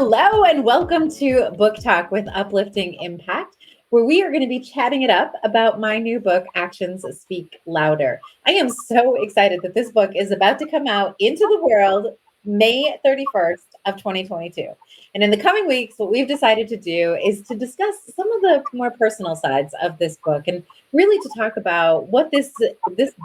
Hello, and welcome to Book Talk with Uplifting Impact, where we are going to be chatting it up about my new book, Actions Speak Louder. I am so excited that this book is about to come out into the world May 31st of 2022. And in the coming weeks, what we've decided to do is to discuss some of the more personal sides of this book and really to talk about what this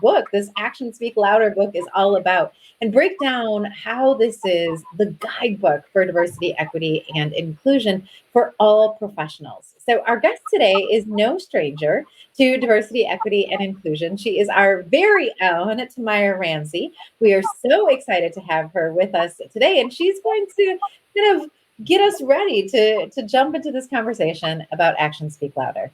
book, this Actions Speak Louder book is all about and break down how this is the guidebook for diversity, equity, and inclusion for all professionals. So, our guest today is no stranger to diversity, equity, and inclusion. She is our very own Tamyra Ramsey. We are so excited to have her with us today, and she's going to kind of get us ready to jump into this conversation about Actions Speak Louder.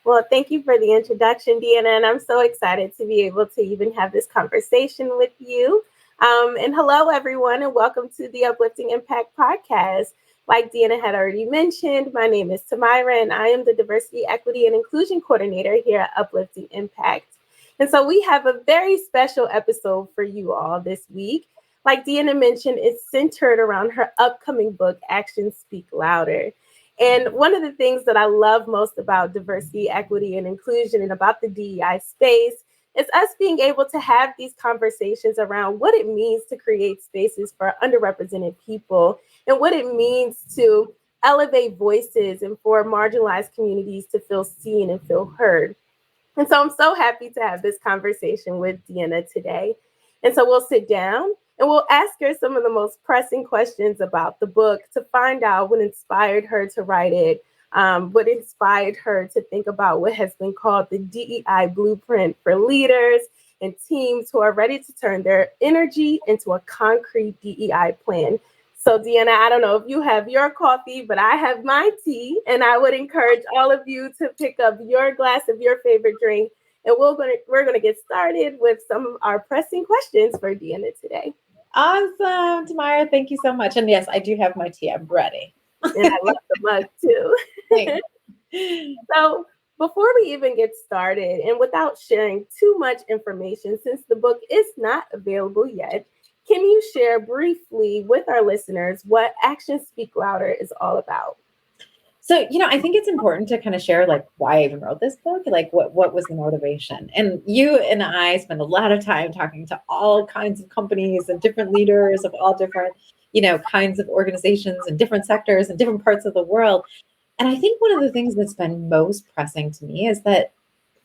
Well, thank you for the introduction, Deanna, and I'm so excited to be able to even have this conversation with you. And hello, everyone, and welcome to the Uplifting Impact podcast. Like Deanna had already mentioned, my name is Tamyra, and I am the Diversity, Equity, and Inclusion Coordinator here at Uplifting Impact. And so we have a very special episode for you all this week. Like Deanna mentioned, it's centered around her upcoming book, Actions Speak Louder. And one of the things that I love most about diversity, equity, and inclusion and about the DEI space is us being able to have these conversations around what it means to create spaces for underrepresented people and what it means to elevate voices and for marginalized communities to feel seen and feel heard. And so I'm so happy to have this conversation with Deanna today. And so we'll sit down and we'll ask her some of the most pressing questions about the book to find out what inspired her to write it, what inspired her to think about what has been called the DEI blueprint for leaders and teams who are ready to turn their energy into a concrete DEI plan. So Deanna, I don't know if you have your coffee, but I have my tea, and I would encourage all of you to pick up your glass of your favorite drink. And we're gonna get started with some of our pressing questions for Deanna today. Awesome, Tamyra. Thank you so much. And yes, I do have my tea. I'm ready. And I love the mug too. So before we even get started, and without sharing too much information, since the book is not available yet, can you share briefly with our listeners what Actions Speak Louder is all about? So, I think it's important to kind of share like why I even wrote this book, like what was the motivation. And you and I spend a lot of time talking to all kinds of companies and different leaders of all different, kinds of organizations and different sectors and different parts of the world. And I think one of the things that's been most pressing to me is that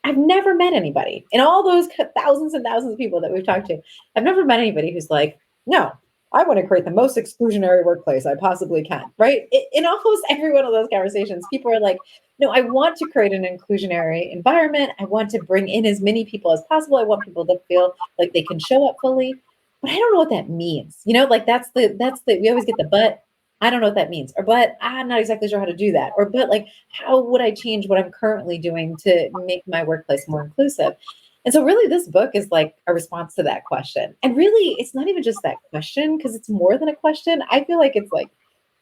I've never met anybody in all those thousands and thousands of people that we've talked to. I've never met anybody who's like, no, I want to create the most exclusionary workplace I possibly can, right? In almost every one of those conversations, people are like, no, I want to create an inclusionary environment. I want to bring in as many people as possible. I want people to feel like they can show up fully, but I don't know what that means. Like we always get the but. I don't know what that means, or but I'm not exactly sure how to do that, or but like how would I change what I'm currently doing to make my workplace more inclusive? And so really this book is like a response to that question. And really it's not even just that question, because it's more than a question. I feel like it's like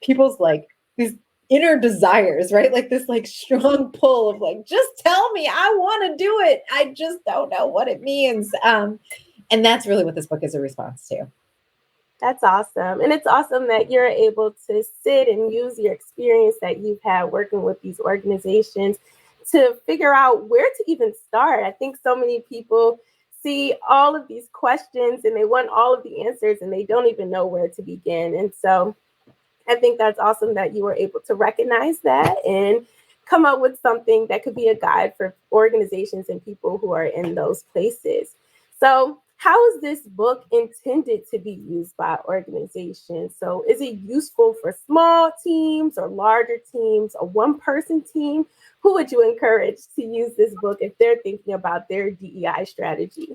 people's like these inner desires, right? Like this like strong pull of like, just tell me, I want to do it. I just don't know what it means. And that's really what this book is a response to. That's awesome. And it's awesome that you're able to sit and use your experience that you've had working with these organizations to figure out where to even start. I think so many people see all of these questions and they want all of the answers and they don't even know where to begin. And so I think that's awesome that you were able to recognize that and come up with something that could be a guide for organizations and people who are in those places. So how is this book intended to be used by organizations? So is it useful for small teams or larger teams, a one-person team? Who would you encourage to use this book if they're thinking about their DEI strategy?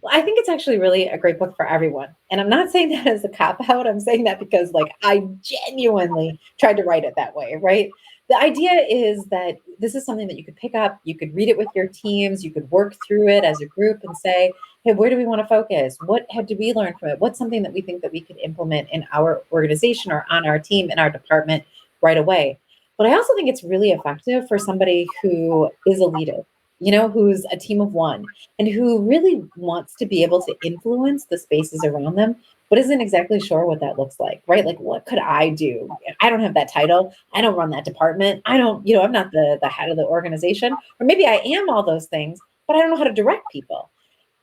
Well, I think it's actually really a great book for everyone. And I'm not saying that as a cop-out. I'm saying that because like I genuinely tried to write it that way, right? The idea is that this is something that you could pick up, you could read it with your teams, you could work through it as a group and say, hey, where do we want to focus? What did we learn from it? What's something that we think that we could implement in our organization or on our team, in our department right away? But I also think it's really effective for somebody who is a leader, who's a team of one and who really wants to be able to influence the spaces around them, but isn't exactly sure what that looks like, right? Like, what could I do? I don't have that title. I don't run that department. I don't, I'm not the head of the organization, or maybe I am all those things, but I don't know how to direct people.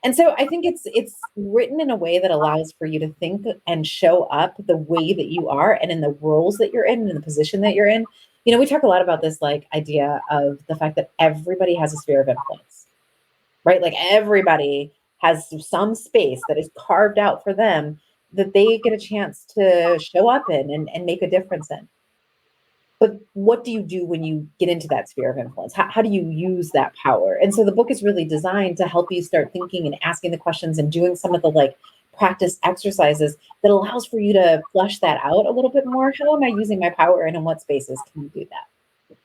And so I think it's written in a way that allows for you to think and show up the way that you are and in the roles that you're in and the position that you're in. We talk a lot about this like idea of the fact that everybody has a sphere of influence, right? Like everybody has some space that is carved out for them that they get a chance to show up in and make a difference in. But what do you do when you get into that sphere of influence? How do you use that power? And so the book is really designed to help you start thinking and asking the questions and doing some of the like practice exercises that allows for you to flesh that out a little bit more. How am I using my power and in what spaces can you do that?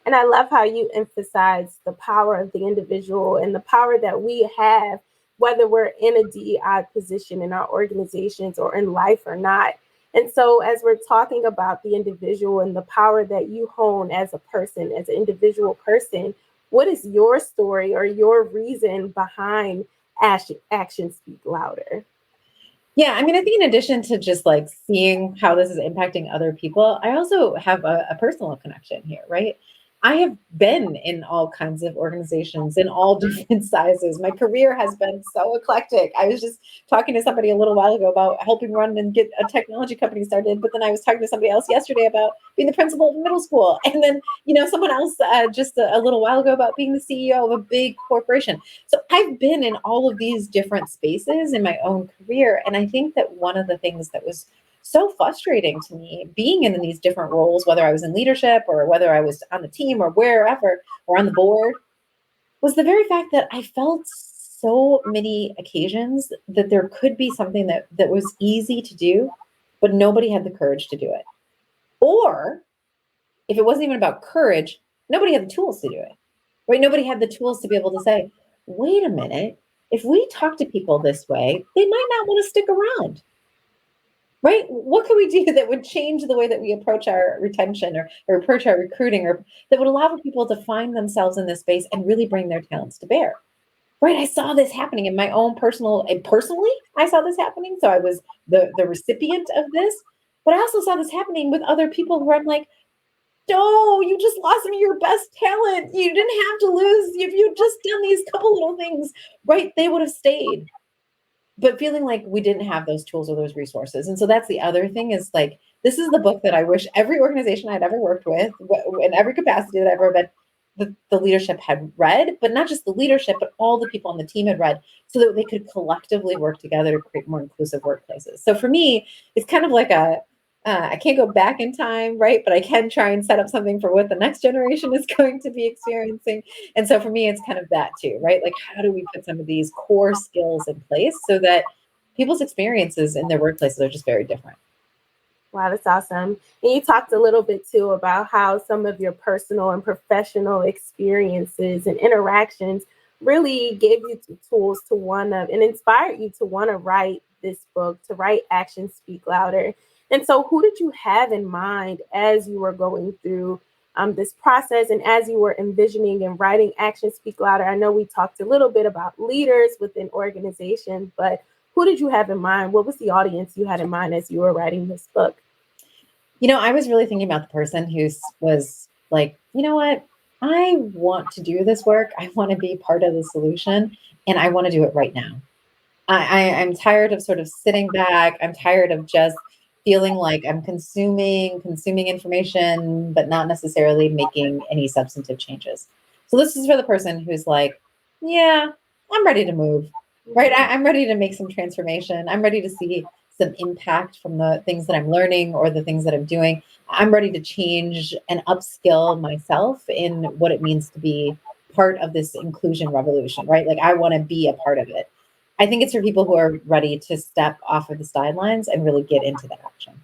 And I love how you emphasize the power of the individual and the power that we have, whether we're in a DEI position in our organizations or in life or not. And so, as we're talking about the individual and the power that you hone as a person, as an individual person, what is your story or your reason behind Actions Speak Louder? Yeah, I mean, I think in addition to just like seeing how this is impacting other people, I also have a personal connection here, right? I have been in all kinds of organizations in all different sizes. My career has been so eclectic. I was just talking to somebody a little while ago about helping run and get a technology company started, but then I was talking to somebody else yesterday about being the principal of a middle school, and then someone else just a little while ago about being the CEO of a big corporation. So I've been in all of these different spaces in my own career, and I think that one of the things that was so frustrating to me being in these different roles, whether I was in leadership or whether I was on the team or wherever or on the board, was the very fact that I felt so many occasions that there could be something that was easy to do, but nobody had the courage to do it. Or if it wasn't even about courage, nobody had the tools to do it, right? Nobody had the tools to be able to say, wait a minute, if we talk to people this way, they might not want to stick around. Right? What can we do that would change the way that we approach our retention or approach our recruiting, or that would allow for people to find themselves in this space and really bring their talents to bear? Right? I saw this happening in my own personally, I saw this happening. So I was the recipient of this, but I also saw this happening with other people where I'm like, no, you just lost some of your best talent. You didn't have to lose. If you'd just done these couple little things, right, they would have stayed. But feeling like we didn't have those tools or those resources. And so that's the other thing is like, this is the book that I wish every organization I'd ever worked with, in every capacity that I've ever been, the leadership had read, but not just the leadership, but all the people on the team had read, so that they could collectively work together to create more inclusive workplaces. So for me, it's kind of like I can't go back in time, right? But I can try and set up something for what the next generation is going to be experiencing. And so for me, it's kind of that too, right? Like, how do we put some of these core skills in place so that people's experiences in their workplaces are just very different? Wow, that's awesome. And you talked a little bit too about how some of your personal and professional experiences and interactions really gave you tools to want to and inspired you to want to write this book, to write Actions Speak Louder. And so, who did you have in mind as you were going through this process and as you were envisioning and writing Actions Speak Louder? I know we talked a little bit about leaders within organizations, but who did you have in mind? What was the audience you had in mind as you were writing this book? I was really thinking about the person who was like, you know what? I want to do this work. I want to be part of the solution, and I want to do it right now. I'm tired of sort of sitting back. I'm tired of just feeling like I'm consuming information, but not necessarily making any substantive changes. So this is for the person who's like, yeah, I'm ready to move, right? I'm ready to make some transformation. I'm ready to see some impact from the things that I'm learning or the things that I'm doing. I'm ready to change and upskill myself in what it means to be part of this inclusion revolution, right? Like, I want to be a part of it. I think it's for people who are ready to step off of the sidelines and really get into that action.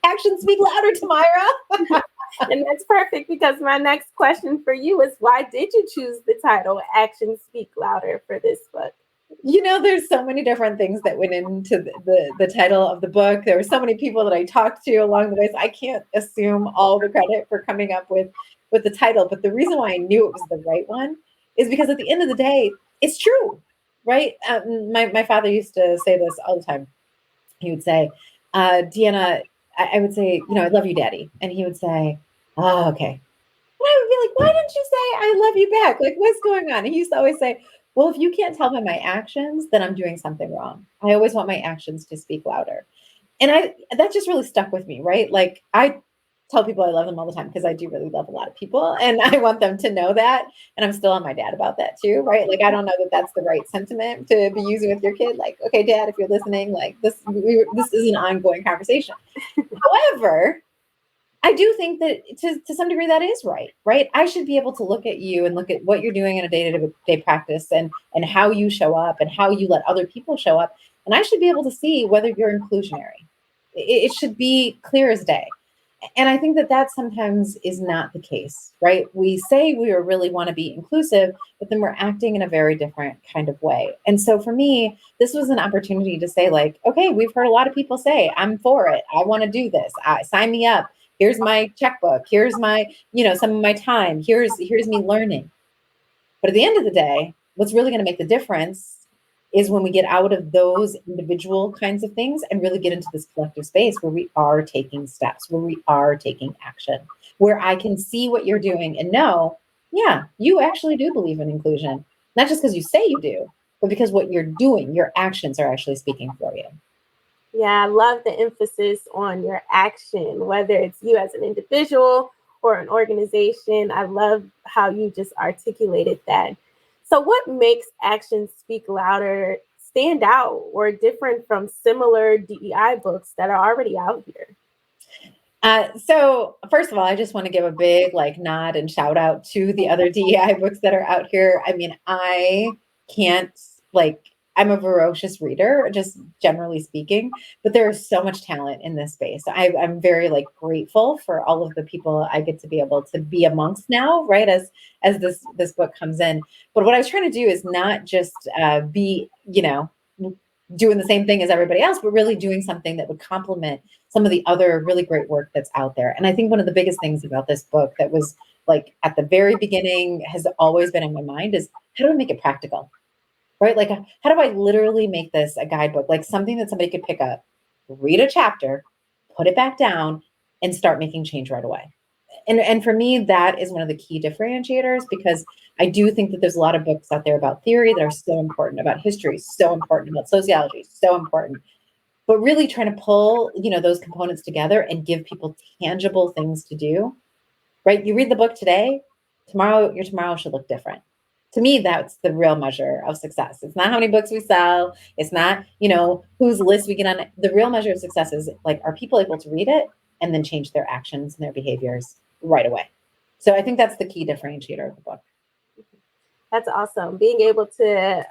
Actions speak louder, Tamyra. And that's perfect, because my next question for you is, why did you choose the title Actions Speak Louder for this book? There's so many different things that went into the title of the book. There were so many people that I talked to along the way, so I can't assume all the credit for coming up with the title. But the reason why I knew it was the right one is because at the end of the day, it's true, right? My father used to say this all the time. he would say, Deanna, I would say, I love you, Daddy. And he would say, oh, okay. And I would be like, why didn't you say I love you back? Like, what's going on? And he used to always say, well, if you can't tell by my actions, then I'm doing something wrong. I always want my actions to speak louder. And that just really stuck with me, right? Like, I tell people I love them all the time because I do really love a lot of people, and I want them to know that. And I'm still on my dad about that too, right? Like, I don't know that that's the right sentiment to be using with your kid. Like, okay, Dad, if you're listening, like this is an ongoing conversation. However, I do think that to some degree that is right, right? I should be able to look at you and look at what you're doing in a day-to-day practice, and how you show up and how you let other people show up. And I should be able to see whether you're inclusionary. It should be clear as day. And I think that that sometimes is not the case, right? We say we really want to be inclusive, but then we're acting in a very different kind of way. And so for me, this was an opportunity to say, like, okay, we've heard a lot of people say, I'm for it. I want to do this. Sign me up. Here's my checkbook. Here's my, some of my time. Here's me learning. But at the end of the day, what's really going to make the difference is when we get out of those individual kinds of things and really get into this collective space where we are taking steps, where we are taking action, where I can see what you're doing and know, yeah, you actually do believe in inclusion, not just because you say you do, but because what you're doing, your actions are actually speaking for you. Yeah, I love the emphasis on your action, whether it's you as an individual or an organization. I love how you just articulated that. So, what makes actions speak louder stand out or different from similar DEI books that are already out here? So first of all, I just want to give a big nod and shout out to the other DEI books that are out here. I mean, I can't I'm a voracious reader, just generally speaking, but there is so much talent in this space. I'm very grateful for all of the people I get to be able to be amongst now, right? As this book comes in. But what I was trying to do is not just be, doing the same thing as everybody else, but really doing something that would complement some of the other really great work that's out there. And I think one of the biggest things about this book that was at the very beginning has always been in my mind is, how do I make it practical? Right? Like, how do I literally make this a guidebook, like something that somebody could pick up, read a chapter, put it back down, and start making change right away? And for me, that is one of the key differentiators, because I do think that there's a lot of books out there about theory that are so important, about history, so important, about sociology, so important. But really trying to pull, those components together and give people tangible things to do, right? You read the book today, your tomorrow should look different. To me, that's the real measure of success. It's not how many books we sell. It's not, whose list we get on. The real measure of success is are people able to read it and then change their actions and their behaviors right away? So I think that's the key differentiator of the book. That's awesome. Being able to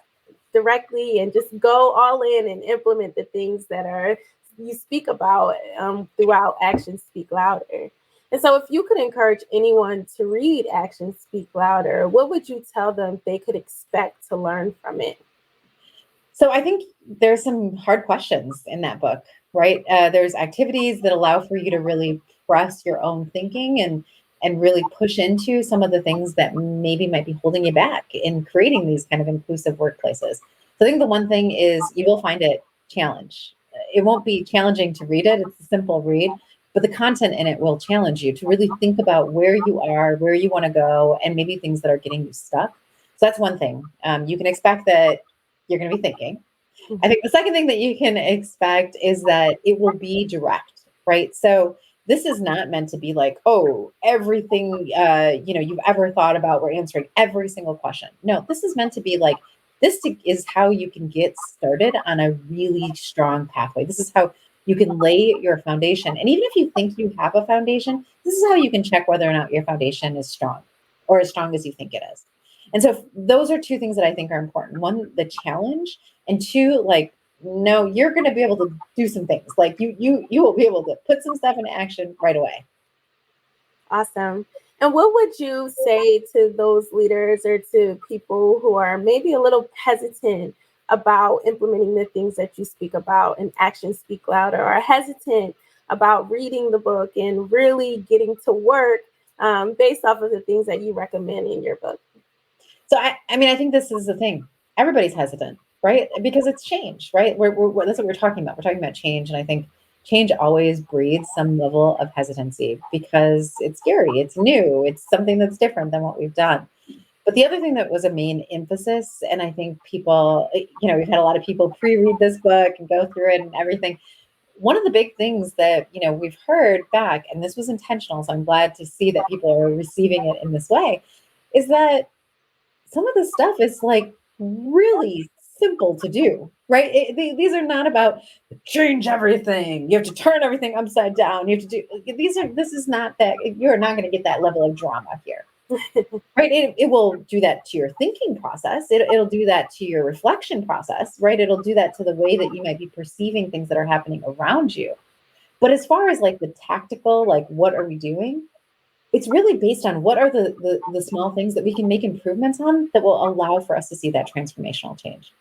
directly and just go all in and implement the things that you speak about throughout Actions Speak Louder. And so if you could encourage anyone to read Actions Speak Louder, what would you tell them they could expect to learn from it? So I think there's some hard questions in that book, right? There's activities that allow for you to really press your own thinking and really push into some of the things that maybe might be holding you back in creating these kind of inclusive workplaces. So I think the one thing is, you will find it challenge. It won't be challenging to read it. It's a simple read, but the content in it will challenge you to really think about where you are, where you want to go, and maybe things that are getting you stuck. So that's one thing. You can expect that you're going to be thinking. I think the second thing that you can expect is that it will be direct, right? So this is not meant to be everything you've ever thought about, we're answering every single question. No, this is meant to be this is how you can get started on a really strong pathway. This is how you can lay your foundation. And even if you think you have a foundation, this is how you can check whether or not your foundation is strong, or as strong as you think it is. And so those are two things that I think are important. One, the challenge, and two, no, you're going to be able to do some things. You will be able to put some stuff into action right away. Awesome. And what would you say to those leaders or to people who are maybe a little hesitant about implementing the things that you speak about in Actions Speak Louder, or hesitant about reading the book and really getting to work based off of the things that you recommend in your book? So, I think this is the thing. Everybody's hesitant. right? Because it's change, right? That's what we're talking about. We're talking about change. And I think change always breeds some level of hesitancy because it's scary, it's new, it's something that's different than what we've done. But the other thing that was a main emphasis, and I think people, we've had a lot of people pre-read this book and go through it and everything. One of the big things that, we've heard back, and this was intentional, so I'm glad to see that people are receiving it in this way, is that some of this stuff is like really simple to do, right? These are not about change everything. You have to turn everything upside down. You have to do this is not that. You're not going to get that level of drama here. Right. It will do that to your thinking process. It'll do that to your reflection process, right? It'll do that to the way that you might be perceiving things that are happening around you. But as far as like the tactical, like what are we doing? It's really based on what are the small things that we can make improvements on that will allow for us to see that transformational change.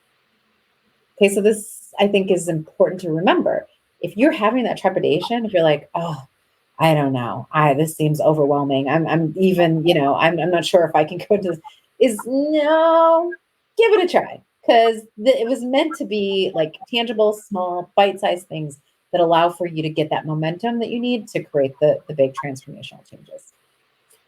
Okay, so this I think is important to remember. If you're having that trepidation, if you're like, oh, I don't know. This seems overwhelming. I'm even, I'm not sure if I can go into this. No, give it a try. Because it was meant to be like tangible, small, bite-sized things that allow for you to get that momentum that you need to create the big transformational changes.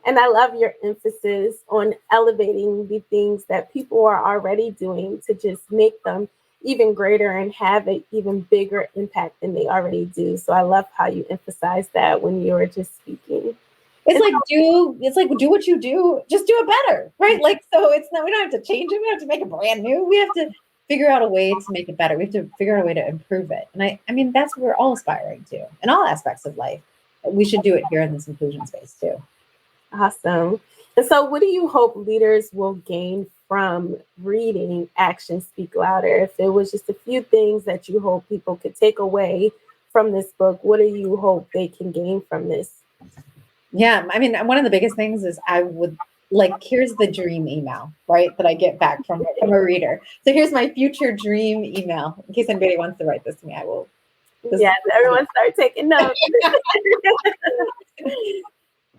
And I love your emphasis on elevating the things that people are already doing to just make them even greater and have an even bigger impact than they already do. So I love how you emphasize that when you were just speaking. It's like do what you do, just do it better, right? Like, so it's not, we don't have to change it. We don't have to make it brand new. We have to figure out a way to make it better. We have to figure out a way to improve it. And I mean, that's what we're all aspiring to in all aspects of life. We should do it here in this inclusion space too. Awesome. And so what do you hope leaders will gain from reading Actions Speak Louder? If there was just a few things that you hope people could take away from this book, what do you hope they can gain from this? Yeah, I mean, one of the biggest things is I would like, here's the dream email, right, that I get back from a reader. So here's my future dream email. In case anybody wants to write this to me, I will. Yes, everyone start taking notes.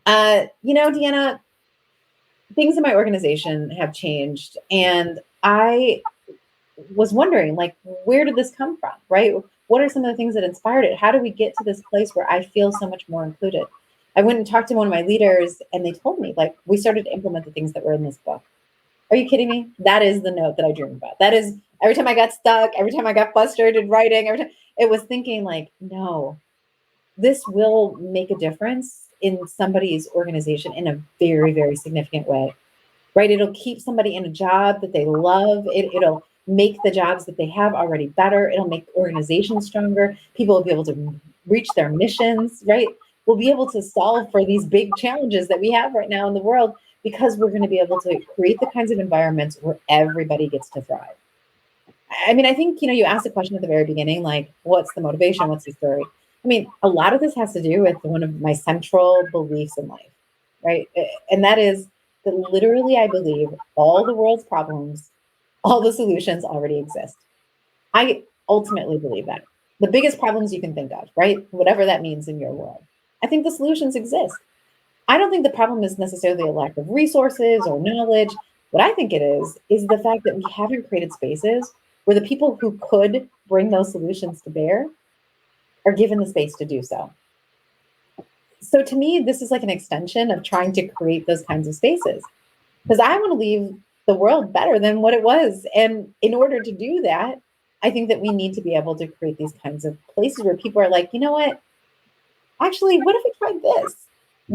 Deanna, things in my organization have changed. And I was wondering, like, where did this come from, right? What are some of the things that inspired it? How do we get to this place where I feel so much more included? I went and talked to one of my leaders and they told me, like, we started to implement the things that were in this book. Are you kidding me? That is the note that I dream about. That is every time I got stuck, every time I got frustrated writing, every time it was thinking like, no, this will make a difference in somebody's organization in a very, very significant way, right? It'll keep somebody in a job that they love. It'll make the jobs that they have already better. It'll make organizations stronger. People will be able to reach their missions, right? We'll be able to solve for these big challenges that we have right now in the world because we're going to be able to create the kinds of environments where everybody gets to thrive. I mean, I think, you asked the question at the very beginning, like, what's the motivation? What's the story? I mean, a lot of this has to do with one of my central beliefs in life, right? And that is that literally I believe all the world's problems, all the solutions already exist. I ultimately believe that. The biggest problems you can think of, right? Whatever that means in your world. I think the solutions exist. I don't think the problem is necessarily a lack of resources or knowledge. What I think it is the fact that we haven't created spaces where the people who could bring those solutions to bear are given the space to do so. So to me, this is like an extension of trying to create those kinds of spaces because I want to leave the world better than what it was. And in order to do that, I think that we need to be able to create these kinds of places where people are like, you know what? Actually, what if we tried this?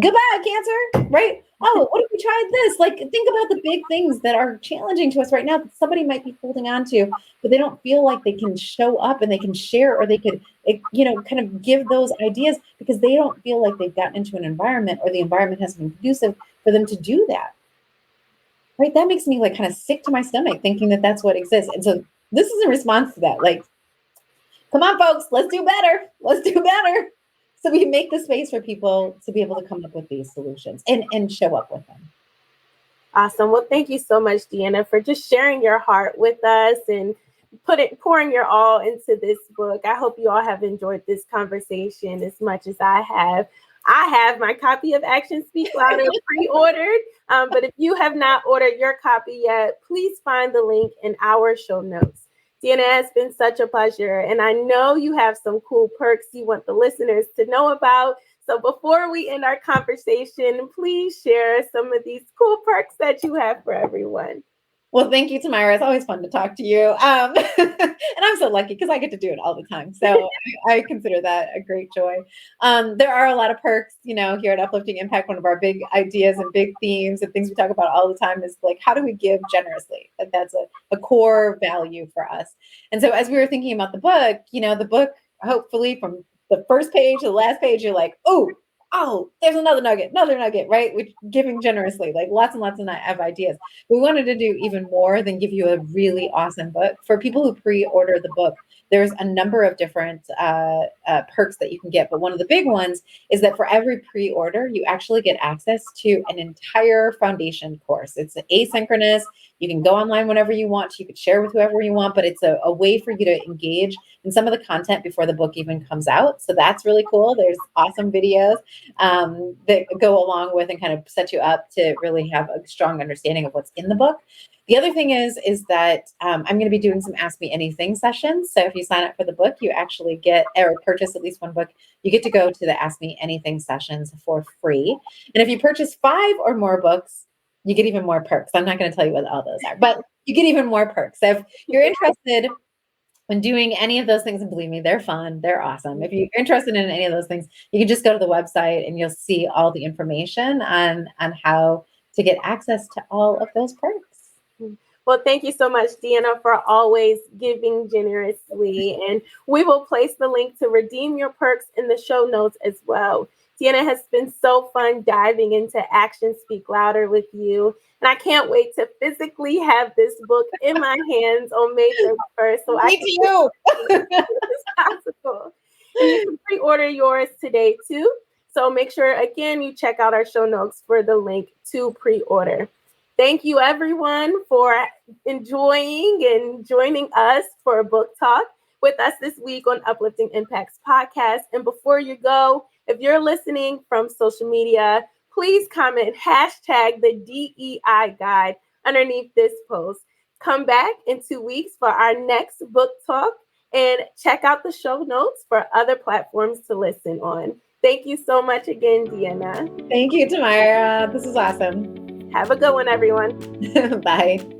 Goodbye, cancer, right? Oh, what if we tried this? Like, think about the big things that are challenging to us right now that somebody might be holding on to, but they don't feel like they can show up and they can share or they could, kind of give those ideas because they don't feel like they've gotten into an environment or the environment hasn't been conducive for them to do that. Right? That makes me like kind of sick to my stomach thinking that that's what exists. And so this is in response to that. Like, come on, folks, let's do better. Let's do better. So we make the space for people to be able to come up with these solutions and show up with them. Awesome. Well, thank you so much, Deanna, for just sharing your heart with us and pouring your all into this book. I hope you all have enjoyed this conversation as much as I have. I have my copy of Actions Speak Louder pre-ordered, but if you have not ordered your copy yet, please find the link in our show notes. Deanna, it's been such a pleasure. And I know you have some cool perks you want the listeners to know about. So before we end our conversation, please share some of these cool perks that you have for everyone. Well, thank you, Tamyra. It's always fun to talk to you. And I'm so lucky because I get to do it all the time. So I consider that a great joy. There are a lot of perks, here at Uplifting Impact. One of our big ideas and big themes and things we talk about all the time is like, how do we give generously? Like that's a core value for us. And so as we were thinking about the book, hopefully from the first page to the last page, you're like, oh, there's another nugget, right? Which giving generously, like lots and lots of ideas. We wanted to do even more than give you a really awesome book. For people who pre-order the book, there's a number of different perks that you can get. But one of the big ones is that for every pre-order, you actually get access to an entire foundation course. It's asynchronous. You can go online whenever you want. You could share with whoever you want, but it's a way for you to engage in some of the content before the book even comes out. So that's really cool. There's awesome videos that go along with and kind of set you up to really have a strong understanding of what's in the book. The other thing is that I'm going to be doing some Ask Me Anything sessions. So if you sign up for the book, you actually get, or purchase at least one book, you get to go to the Ask Me Anything sessions for free. And if you purchase 5 or more books, you get even more perks. I'm not going to tell you what all those are, but you get even more perks. So if you're interested in doing any of those things, and believe me, they're fun, they're awesome. If you're interested in any of those things, you can just go to the website and you'll see all the information on how to get access to all of those perks. Well, thank you so much, Deanna, for always giving generously. And we will place the link to redeem your perks in the show notes as well. Deanna, has been so fun diving into Actions Speak Louder with you. And I can't wait to physically have this book in my hands on May 31st. So I can you. it's possible. And you can pre-order yours today too. So make sure, again, you check out our show notes for the link to pre-order. Thank you, everyone, for enjoying and joining us for a book talk with us this week on Uplifting Impact's podcast. And before you go, if you're listening from social media, please comment hashtag the DEI guide underneath this post. Come back in 2 weeks for our next book talk and check out the show notes for other platforms to listen on. Thank you so much again, Deanna. Thank you, Tamyra. This is awesome. Have a good one, everyone. Bye.